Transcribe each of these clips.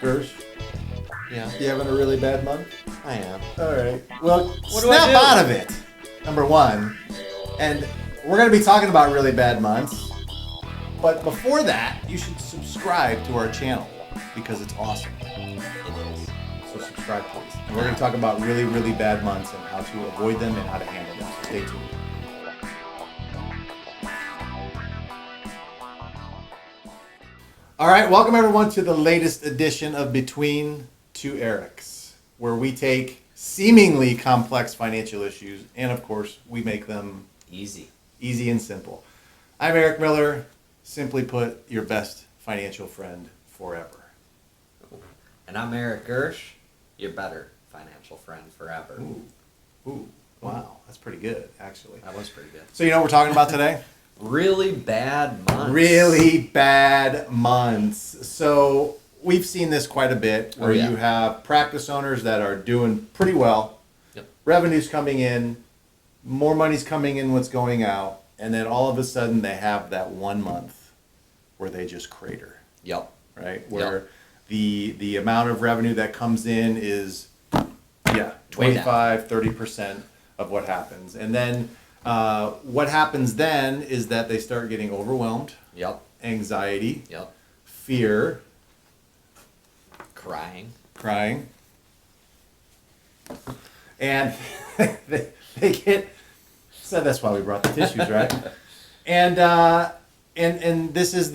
Gersh, Yeah, you having a really bad month? I am. All right. Well, What do I snap do? out of it. Number one. And we're going to be talking about really bad months. But before that, you should subscribe to our channel because it's awesome. It is. So subscribe, please. And we're going to talk about really, really bad months and how to avoid them and how to handle them. So stay tuned. All right, welcome everyone to the latest edition of Between Two Erics, where we take seemingly complex financial issues and, of course, we make them Easy. easy and simple. I'm Eric Miller. Simply put, your best financial friend forever. And I'm Eric Gersh, your better financial friend forever. Ooh, wow, that's pretty good, actually. That was pretty good. So you know what we're talking about today? Really bad months. Really bad months. So we've seen this quite a bit where yeah. you have practice owners that are doing pretty well. Yep. Revenue's coming in, more money's coming in what's going out, and then all of a sudden they have that 1 month where they just crater, Yep. right? Where the amount of revenue that comes in is 25, 30% of what happens. And then what happens then is that they start getting overwhelmed, Yep. anxiety, Yep. fear, Crying. crying, and they get. So that's why we brought the tissues, right? And this is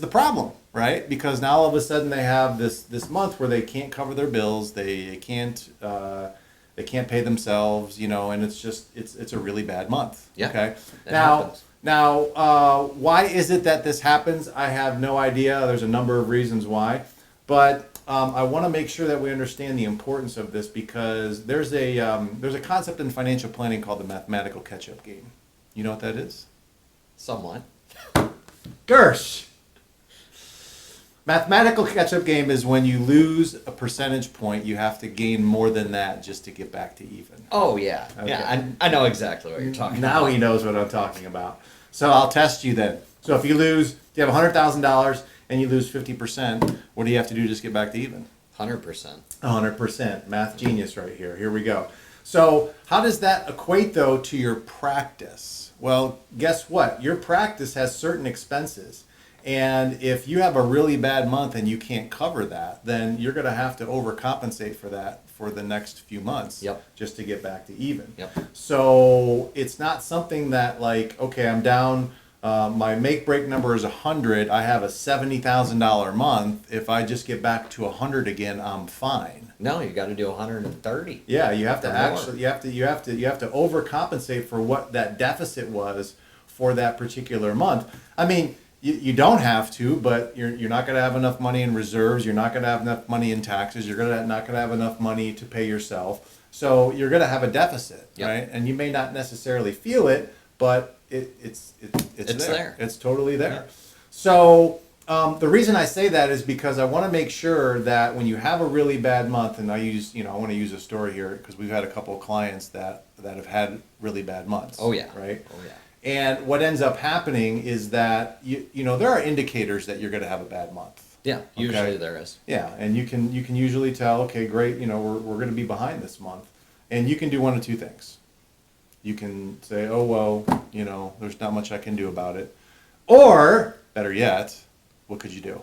the problem, right? Because now all of a sudden they have this month where they can't cover their bills, they can't pay themselves, and it's a really bad month. Yeah, Okay. it Now. happens. Now, why is it that this happens? I have no idea. There's a number of reasons why, but I want to make sure that we understand the importance of this because there's a concept in financial planning called the mathematical catch-up game. You know what that is? Somewhat. Gersh. Mathematical catch-up game is when you lose a percentage point, you have to gain more than that just to get back to even. Oh, yeah. Okay. Yeah, I know exactly what you're talking about. Now he knows what I'm talking about. So I'll test you then. So if you have $100,000 and you lose 50%, what do you have to do to just get back to even? 100%. 100%. Math genius right here. Here we go. So how does that equate, though, to your practice? Well, guess what? Your practice has certain expenses. And if you have a really bad month and you can't cover that, then you're going to have to overcompensate for that for the next few months. Yep. Just to get back to even. Yep. So it's not something that like, okay, I'm down, my make-break number is 100, I have a $70,000 month. If I just get back to 100 again, I'm fine. No, you got to do 130. Yeah, you have to Or actually you have to overcompensate for what that deficit was for that particular month. I mean, you don't have to, but you're not going to have enough money in reserves. You're not going to have enough money in taxes. You're not going to have enough money to pay yourself. So you're going to have a deficit, Yep. right? And you may not necessarily feel it, but it's there. It's totally there. Yep. So the reason I say that is because I want to make sure that when you have a really bad month, and I want to use a story here because we've had a couple of clients that have had really bad months. Oh, yeah. Right. Oh, yeah. And what ends up happening is that there are indicators that you're going to have a bad month. Yeah, usually there is. Yeah, and you can usually tell, okay, great, we're going to be behind this month, and you can do one of two things. You can say, oh well, there's not much I can do about it, or better yet, what could you do?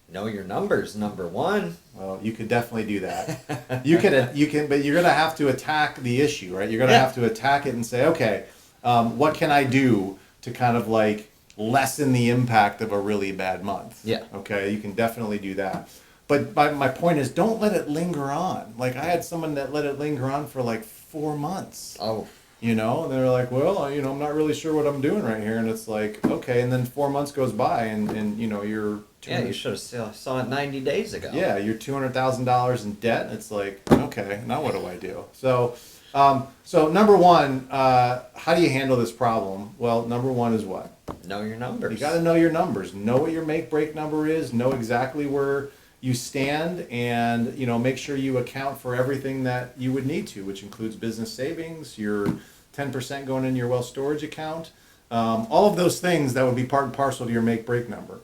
Know your numbers, number one. Well, you could definitely do that. You can, but you're going to have to attack the issue, right? You're going to have to attack it and say, okay. What can I do to kind of like lessen the impact of a really bad month? Yeah. Okay, you can definitely do that. But my point is, don't let it linger on. Like I had someone that let it linger on for like 4 months. Oh. And they're like, well, I'm not really sure what I'm doing right here. And it's like, okay. And then 4 months goes by and you're... Yeah, you should have saw it 90 days ago. Yeah, you're $200,000 in debt. And it's like, okay, now what do I do? So number one, how do you handle this problem? Well, number one is what? Know your numbers. You got to know your numbers. Know what your make-break number is. Know exactly where you stand, and make sure you account for everything that you would need to, which includes business savings, your 10% going in your wealth storage account, all of those things that would be part and parcel to your make-break number.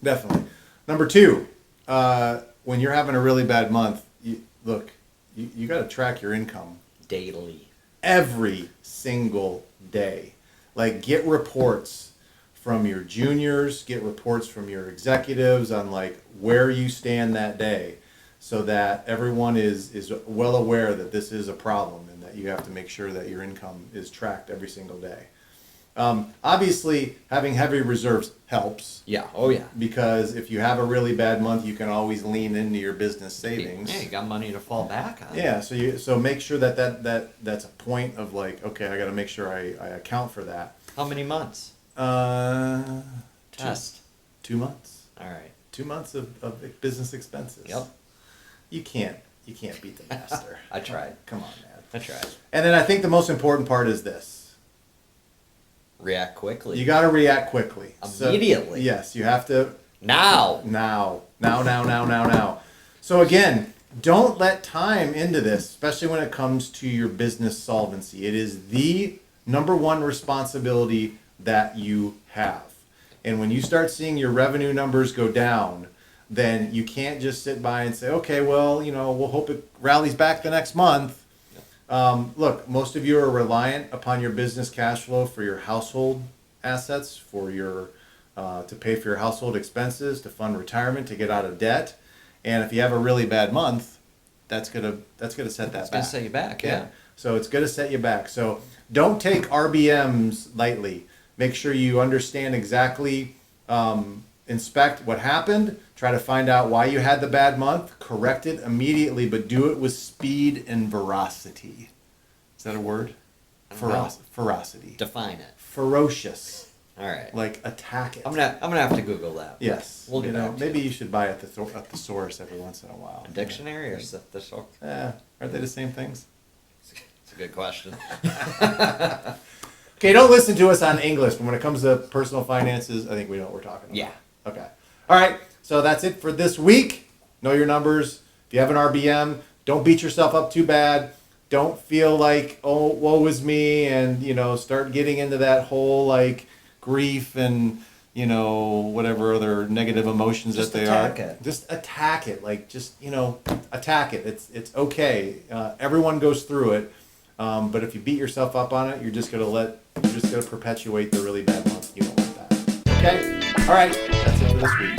Definitely. Number two, when you're having a really bad month, you got to track your income Daily. every single day. Like, get reports from your juniors, get reports from your executives on like where you stand that day, so that everyone is well aware that this is a problem and that you have to make sure that your income is tracked every single day. Obviously, having heavy reserves helps. Yeah. Oh yeah. Because if you have a really bad month, you can always lean into your business savings. Yeah, you got money to fall back on. Yeah, so make sure that's a point of like, okay, I got to make sure I account for that. How many months? Test. 2 months. All right. 2 months of business expenses. Yep. You can't beat the master. I tried. Come on, man. I tried. And then I think the most important part is this. React quickly. You got to react quickly. Immediately. So, yes, you have to. Now. Now. So again, don't let time into this, especially when it comes to your business solvency. It is the number one responsibility that you have. And when you start seeing your revenue numbers go down, then you can't just sit by and say, okay, well, we'll hope it rallies back the next month. Look, most of you are reliant upon your business cash flow for your household assets, for your to pay for your household expenses, to fund retirement, to get out of debt. And if you have a really bad month, that's gonna set that back. It's gonna set you back. Yeah. So it's gonna set you back. So don't take RBMs lightly. Make sure you understand exactly, inspect what happened, try to find out why you had the bad month, correct it immediately, but do it with speed and veracity. Is that a word? Ferocity. Define it. Ferocious. All right. Like, attack it. I'm gonna have to Google that. Yes. We'll get back to maybe it. you should buy at the thesaurus every once in a while. A dictionary or the source? Aren't they the same things? It's a good question. Okay, don't listen to us on English, but when it comes to personal finances, I think we know what we're talking about. Yeah. Okay. All right, so that's it for this week. Know your numbers. If you have an RBM, don't beat yourself up too bad. Don't feel like, oh, woe is me, and, start getting into that whole, like, grief and, whatever other negative emotions Just that they are. attack it. Just attack it. Like, attack it. It's okay. Everyone goes through it. But if you beat yourself up on it, you're just gonna perpetuate the really bad month. You don't want that. Okay? All right. That's it for this week.